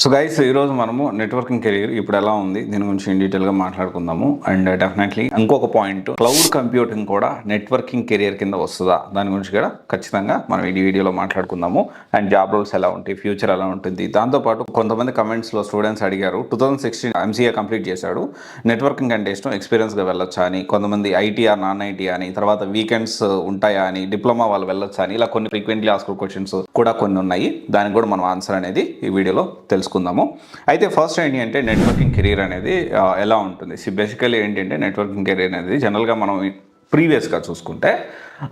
So guys ఈరోజు మనము networking career ఇప్పుడు ఎలా ఉంది దీని గురించి ఇన్ డీటెయిల్గా మాట్లాడుకుందాము. అండ్ డెఫినెట్లీ ఇంకొక పాయింట్, క్లౌడ్ కంప్యూటింగ్ కూడా నెట్వర్కింగ్ కెరీర్ కింద వస్తుందా దాని గురించి కూడా ఖచ్చితంగా మనం ఈ వీడియోలో మాట్లాడుకుందాము. అండ్ జాబ్ రోల్స్ ఎలా ఉంటాయి, ఫ్యూచర్ ఎలా ఉంటుంది. దాంతోపాటు కొంతమంది కమెంట్స్లో స్టూడెంట్స్ అడిగారు 2016 MCA కంప్లీట్ చేశాడు, నెట్వర్కింగ్ అంటే ఇష్టం, ఎక్స్పీరియన్స్గా వెళ్ళొచ్చా అని. కొంతమంది ఐటీఆర్ నాన్ ఐటీ అని, తర్వాత వీకెండ్స్ ఉంటాయా అని, డిప్లొమా వాళ్ళు వెళ్ళొచ్చా అని, ఇలా కొన్ని ఫ్రీక్వెంట్లీ ఆస్క్డ్ క్వశ్చన్స్ కూడా కొన్ని ఉన్నాయి. దానికి కూడా మనం ఆన్సర్ అనేది ఈ వీడియోలో తెలుసుకుందాము. అయితే ఫస్ట్ ఏంటి అంటే నెట్వర్కింగ్ కెరీర్ అనేది ఎలా ఉంటుంది. బేసికలీ ఏంటంటే నెట్వర్కింగ్ కెరీర్ అనేది జనరల్గా మనం ప్రీవియస్గా చూసుకుంటే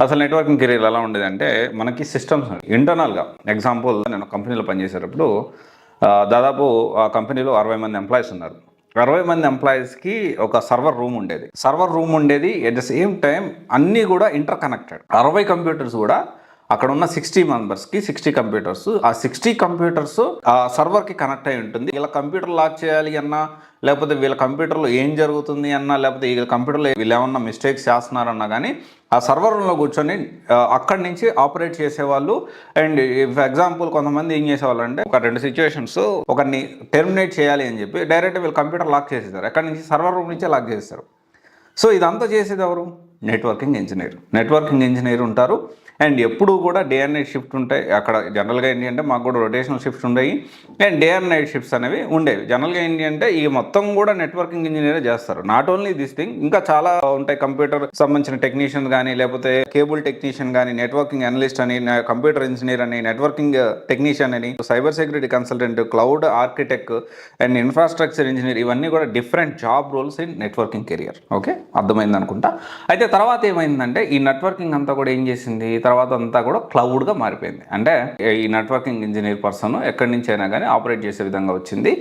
అసలు నెట్వర్కింగ్ కెరీర్ ఎలా ఉండేది అంటే మనకి సిస్టమ్స్ ఇంటర్నల్గా, ఎగ్జాంపుల్ నేను కంపెనీలో పనిచేసేటప్పుడు దాదాపు ఆ కంపెనీలో 60 మంది ఎంప్లాయీస్ ఉన్నారు. 60 మంది ఎంప్లాయీస్కి ఒక సర్వర్ రూమ్ ఉండేది. ఎట్ ద సేమ్ టైం అన్నీ కూడా ఇంటర్ కనెక్టెడ్. 60 కంప్యూటర్స్ కూడా అక్కడ ఉన్న 60 మెంబర్స్కి 60 కంప్యూటర్స్, ఆ 60 కంప్యూటర్స్ ఆ సర్వర్కి కనెక్ట్ అయి ఉంటుంది. వీళ్ళ కంప్యూటర్ లాక్ చేయాలి అన్నా, లేకపోతే వీళ్ళ కంప్యూటర్లో ఏం జరుగుతుంది అన్నా, లేకపోతే వీళ్ళ కంప్యూటర్లో వీళ్ళు ఏమన్నా మిస్టేక్స్ చేస్తున్నారన్నా కానీ ఆ సర్వర్లో కూర్చొని అక్కడి నుంచి ఆపరేట్ చేసేవాళ్ళు. అండ్ ఫర్ ఎగ్జాంపుల్ కొంతమంది ఏం చేసేవాళ్ళు అంటే ఒక 2 సిచ్యువేషన్స్, ఒకరిని టెర్మినేట్ చేయాలి అని చెప్పి డైరెక్ట్ వీళ్ళు కంప్యూటర్ లాక్ చేసేస్తారు, ఎక్కడి నుంచి సర్వర్ రూమ్ నుంచే లాక్ చేస్తారు. సో ఇదంతా చేసేది ఎవరు? నెట్వర్కింగ్ ఇంజనీర్ ఉంటారు. అండ్ ఎప్పుడు కూడా డే అండ్ నైట్ షిఫ్ట్ ఉంటాయి అక్కడ. జనరల్గా ఏంటి అంటే మాకు కూడా రొటేషనల్ షిఫ్ట్స్ ఉండేవి and day and night shifts అనేవి ఉండేవి. జనరల్గా ఏంటి అంటే ఈ మొత్తం కూడా నెట్వర్కింగ్ ఇంజనీరే చేస్తారు. నాట్ ఓన్లీ దిస్ థింగ్, ఇంకా చాలా ఉంటాయి. కంప్యూటర్ సంబంధించిన టెక్నీషియన్ కానీ, లేకపోతే కేబుల్ టెక్నీషియన్ కానీ, నెట్వర్కింగ్ అనలిస్ట్ అని, కంప్యూటర్ ఇంజనీర్ అని, నెట్వర్కింగ్ టెక్నీషియన్ అని, cyber security consultant, cloud architect and infrastructure engineer, ఇవన్నీ కూడా different job roles in networking career. Okay, అర్థమైంది అనుకుంటా. అయితే తర్వాత ఏమైందంటే ఈ నెట్వర్కింగ్ అంతా కూడా ఏం చేసింది, తర్వాత అంతా కూడా క్లౌడ్గా మారిపోయింది. అంటే ఈ నెట్వర్కింగ్ ఇంజనీర్ పర్సన్ ఎక్కడి నుంచి అయినా కానీ ఆపరేట్ చేసే విధంగా వచ్చింది.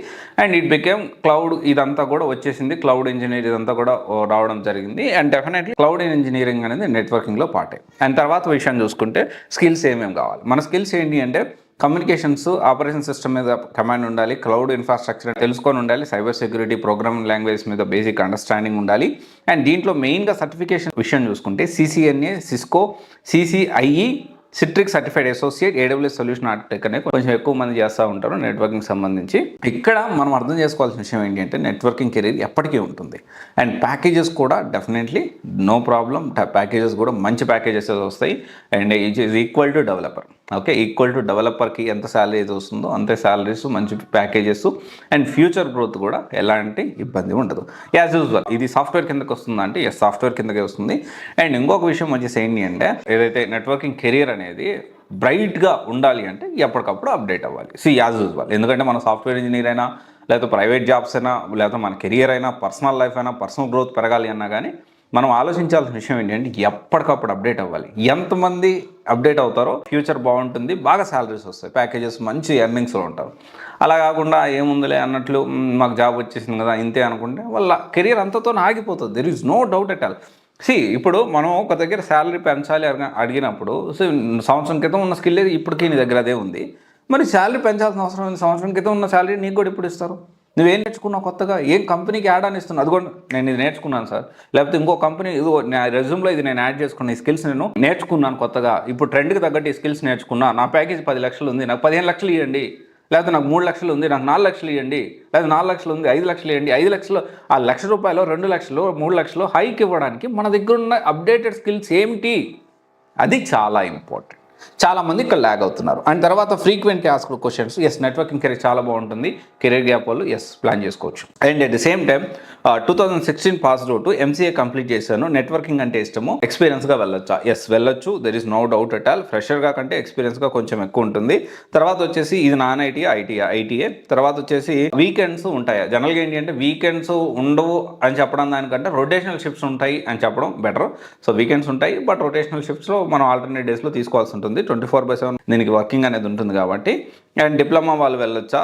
అండ్ ఇట్ బికేమ్ క్లౌడ్, ఇదంతా కూడా వచ్చేసింది. క్లౌడ్ ఇంజనీర్ ఇదంతా కూడా రావడం జరిగింది. అండ్ డెఫినెట్లీ క్లౌడ్ ఇంజనీరింగ్ అనేది నెట్వర్కింగ్లో పార్టే. అండ్ తర్వాత విషయం చూసుకుంటే స్కిల్స్ ఏమేమి కావాలి. మన స్కిల్స్ ఏంటి అంటే కమ్యూనికేషన్స్, ఆపరేషన్ సిస్టమ్ మీద కమాండ్ ఉండాలి, క్లౌడ్ ఇన్ఫ్రాస్ట్రక్చర్ తెలుసుకొని ఉండాలి, సైబర్ సెక్యూరిటీ, ప్రోగ్రామింగ్ లాంగ్వేజ్ మీద బేసిక్ అండర్స్టాండింగ్ ఉండాలి. అండ్ దీంట్లో మెయిన్గా సర్టిఫికేషన్ విషయం చూసుకుంటే CCNA, Cisco, CCIE, citric certified associate, AWS solution architect అనే కొంచెం ఎక్కువ మంది చేస్తూ ఉంటారు నెట్వర్కింగ్ సంబంధించి. ఇక్కడ మనం అర్థం చేసుకోవాల్సిన విషయం ఏంటి అంటే నెట్వర్కింగ్ కెరీర్ ఎప్పటికీ ఉంటుంది. అండ్ ప్యాకేజెస్ కూడా డెఫినెట్లీ నో ప్రాబ్లం, ప్యాకేజెస్ కూడా మంచి ప్యాకేజెస్ వస్తాయి. And it is equal to developer. Okay, equal to డెవలపర్కి ఎంత శాలరీస్ వస్తుందో అంతే శాలరీస్, మంచి ప్యాకేజెస్ అండ్ ఫ్యూచర్ గ్రోత్ కూడా ఎలాంటి ఇబ్బంది ఉండదు. యాజ్ యూజువల్ ఇది సాఫ్ట్వేర్ కిందకి వస్తుందా అంటే ఎస్, సాఫ్ట్వేర్ కిందకే వస్తుంది. అండ్ ఇంకొక విషయం వచ్చేసి ఏంటి అంటే ఏదైతే నెట్వర్కింగ్ కెరీర్ అనేది బ్రైట్గా ఉండాలి అంటే ఎప్పటికప్పుడు అప్డేట్ అవ్వాలి. యాజ్ యూజువల్, ఎందుకంటే మన సాఫ్ట్వేర్ ఇంజనీర్ అయినా, లేకపోతే ప్రైవేట్ జాబ్స్ అయినా, లేకపోతే మన కెరియర్ అయినా, పర్సనల్ లైఫ్ అయినా, పర్సనల్ గ్రోత్ పెరగాలి అన్నా కానీ మనం ఆలోచించాల్సిన విషయం ఏంటంటే ఎప్పటికప్పుడు అప్డేట్ అవ్వాలి. ఎంతమంది అప్డేట్ అవుతారో ఫ్యూచర్ బాగుంటుంది, బాగా శాలరీస్ వస్తాయి, ప్యాకేజెస్, మంచి ఎర్నింగ్స్లో ఉంటారు. అలా కాకుండా ఏముందిలే అన్నట్లు మాకు జాబ్ వచ్చేసింది కదా ఇంతే అనుకుంటే వాళ్ళ కెరియర్ అంతతో ఆగిపోతుంది. There is no doubt at all. ఇప్పుడు మనం ఒక దగ్గర శాలరీ పెంచాలి అడిగినప్పుడు సంవత్సరం క్రితం ఉన్న స్కిల్ ఇప్పటికీ నీ దగ్గర అదే ఉంది, మరి శాలరీ పెంచాల్సిన అవసరం ఉంది. సంవత్సరం క్రితం ఉన్న శాలరీ నీకు కూడా ఇప్పుడు ఇస్తారు. నువ్వేం నేర్చుకున్నావు కొత్తగా, ఏం కంపెనీకి యాడ్ అని ఇస్తున్నావు, అది కూడా నేను ఇది నేర్చుకున్నాను సార్, లేకపోతే ఇంకో కంపెనీ ఇది నా రెజ్యూమ్లో ఇది నేను యాడ్ చేసుకున్నాను, ఈ స్కిల్స్ నేను నేర్చుకున్నాను కొత్తగా, ఇప్పుడు ట్రెండ్కి తగ్గట్టు ఈ స్కిల్స్ నేర్చుకున్నా, నా ప్యాకేజ్ 10 లక్షలు ఉంది, నాకు 15 లక్షలు ఇవ్వండి, లేకపోతే నాకు 3 లక్షలు ఉంది, నాకు 4 లక్షలు ఇవ్వండి, లేదా 4 లక్షలు ఉంది 5 లక్షలు ఇవ్వండి. 5 లక్షలు, ఆ ₹1,00,000 2 లక్షలు 3 లక్షలు హైక్ ఇవ్వడానికి మన దగ్గర ఉన్న అప్డేటెడ్ స్కిల్స్ ఏమిటి, అది చాలా ఇంపార్టెంట్. చాలామంది ఇక్కడ ల్యాగ్ అవుతున్నారు. అండ్ తర్వాత frequently asked questions, yes networking career చాలా బాగుంటుంది, కెరీర్ గ్యాప్ వాళ్ళు ఎస్ ప్లాన్ చేసుకోవచ్చు. And at the same time 2016 pass out, MCA complete చేశాను, నెట్వర్కింగ్ అంటే ఇష్టము, ఎక్స్పీరియన్స్గా వెళ్ళొచ్చా? ఎస్ వెళ్ళొచ్చు, there is no doubt at all. ఫ్రెషర్గా కంటే ఎక్స్పీరియన్స్గా కొంచెం ఎక్కువ ఉంటుంది. తర్వాత వచ్చేసి ఇది నాన్ ఐటీఏ. తర్వాత వచ్చేసి వీకెండ్స్ ఉంటాయా? జనరల్గా ఏంటి అంటే వీకెండ్స్ ఉండవు అని చెప్పడం దానికంటే రొటేషనల్ షిఫ్ట్స్ ఉంటాయి అని చెప్పడం బెటర్. సో వీకెండ్స్ ఉంటాయి, బట్ రొటేషనల్ షిఫ్ట్స్లో మనం ఆల్టర్నేట్ డేస్లో తీసుకోవాల్సి ఉంటుంది. 24/7 దీనికి వర్కింగ్ అనేది ఉంటుంది కాబట్టి. అండ్ డిప్లొమా వాళ్ళు వెళ్ళొచ్చా?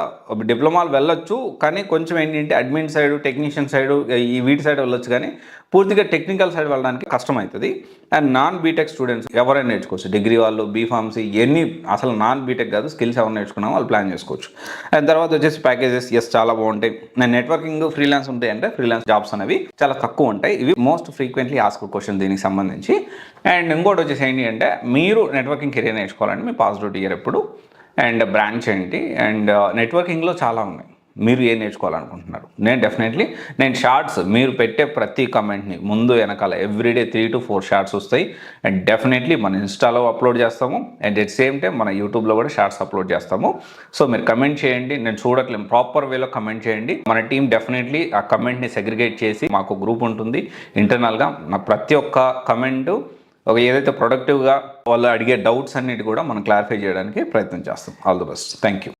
డిప్లొమాలు వెళ్ళొచ్చు, కానీ కొంచెం ఏంటంటే అడ్మిన్ సైడ్, టెక్నీషియన్ సైడ్, ఈ వీటి సైడ్ వెళ్ళొచ్చు, కానీ పూర్తిగా టెక్నికల్ సైడ్ వెళ్ళడానికి కష్టమవుతుంది. అండ్ నాన్ బీటెక్ స్టూడెంట్స్ ఎవరైనా నేర్చుకోవచ్చు, డిగ్రీ వాళ్ళు, బీఫార్మసీ, ఎన్ని అసలు నాన్ బీటెక్ కాదు, స్కిల్స్ ఎవరు నేర్చుకున్నామో వాళ్ళు ప్లాన్ చేసుకోవచ్చు. అండ్ తర్వాత వచ్చేసి ప్యాకేజెస్ ఎస్ చాలా బాగుంటాయి. అండ్ నెట్వర్కింగ్ ఫ్రీలాన్స్ ఉంటాయి అంటే ఫ్రీలాన్స్ జాబ్స్ అనేవి చాలా తక్కువ ఉంటాయి. ఇవి మోస్ట్ ఫ్రీక్వెంట్లీ ఆస్క్డ్ క్వశ్చన్ దీనికి సంబంధించి. అండ్ ఇంకోటి వచ్చేసి ఏంటి అంటే మీరు నెట్వర్కింగ్ కెరీర్ నేర్చుకోవాలంటే మీ పాస్ అవుట్ ఇయర్ ఎప్పుడు అండ్ బ్రాంచ్ ఏంటి, అండ్ నెట్వర్కింగ్లో చాలా ఉన్నాయి. మీరు ఏం నేర్చుకోవాలనుకుంటున్నారు? నేను షార్ట్స్, మీరు పెట్టే ప్రతి కమెంట్ని ముందు వెనకాల ఎవ్రీడే 3 to 4 షార్ట్స్ వస్తాయి. అండ్ డెఫినెట్లీ మన ఇన్స్టాలో అప్లోడ్ చేస్తాము, అండ్ ఎట్ సేమ్ టైం మన యూట్యూబ్లో కూడా షార్ట్స్ అప్లోడ్ చేస్తాము. సో మీరు కమెంట్ చేయండి, నేను చూడట్లేము, ప్రాపర్ వేలో కమెంట్ చేయండి. మన టీం డెఫినెట్లీ ఆ కమెంట్ని సెగ్రిగేట్ చేసి మాకు గ్రూప్ ఉంటుంది ఇంటర్నల్గా. నా ప్రతి ఒక్క కమెంటు ఏదైతే ప్రొడక్టివ్గా వాళ్ళు అడిగే డౌట్స్ అన్నిటి కూడా మనం క్లారిఫై చేయడానికి ప్రయత్నం చేస్తాం. All the best. Thank you.